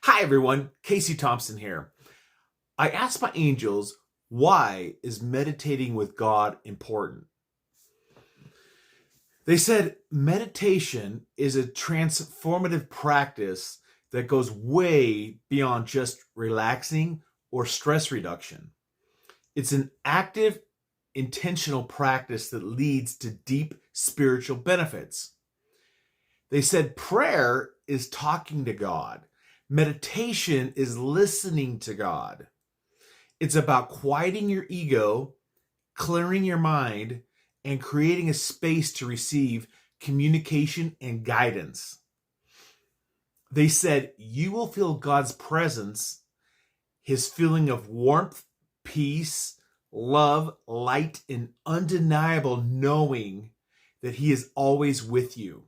Hi everyone, Kasey Thompson here. I asked my angels, why is meditating with God important? They said meditation is a transformative practice that goes way beyond just relaxing or stress reduction. It's an active, intentional practice that leads to deep spiritual benefits. They said prayer is talking to God. Meditation is listening to God. It's about quieting your ego, clearing your mind, and creating a space to receive communication and guidance. They said you will feel God's presence, his feeling of warmth, peace, love, light, and undeniable knowing that he is always with you.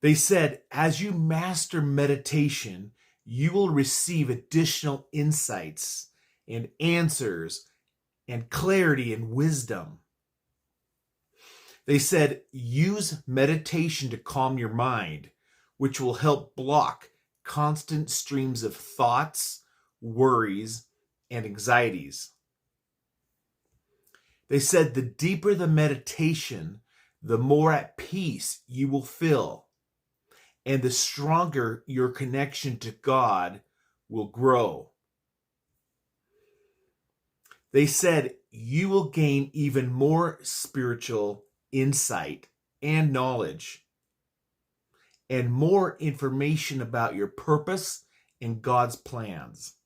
They said, as you master meditation, you will receive additional insights and answers and clarity and wisdom. They said, use meditation to calm your mind, which will help block constant streams of thoughts, worries, and anxieties. They said, the deeper the meditation, the more at peace you will feel, and the stronger your connection to God will grow. They said you will gain even more spiritual insight and knowledge, and more information about your purpose and God's plans.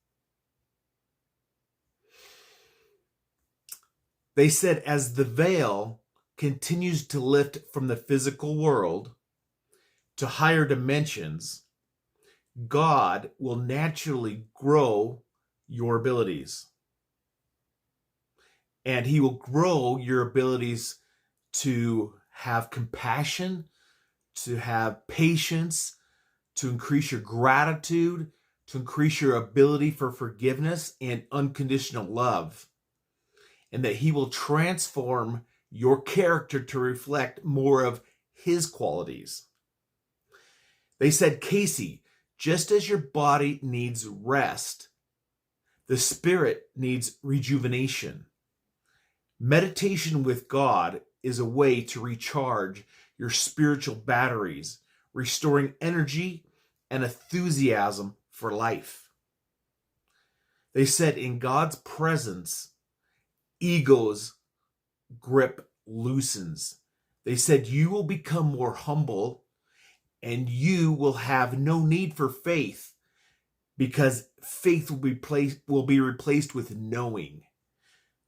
They said as the veil continues to lift from the physical world to higher dimensions, God will naturally grow your abilities. And he will grow your abilities to have compassion, to have patience, to increase your gratitude, to increase your ability for forgiveness and unconditional love. And that he will transform your character to reflect more of his qualities. They said, Kasey, just as your body needs rest, the spirit needs rejuvenation. Meditation with God is a way to recharge your spiritual batteries, restoring energy and enthusiasm for life. They said, in God's presence, ego's grip loosens. They said, you will become more humble, and you will have no need for faith, because faith will be replaced with knowing.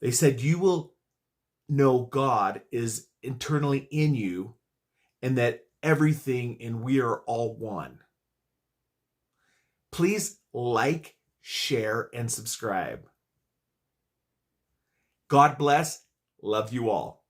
They said you will know God is internally in you, and that everything and we are all one. Please like, share, and subscribe. God bless. Love you all.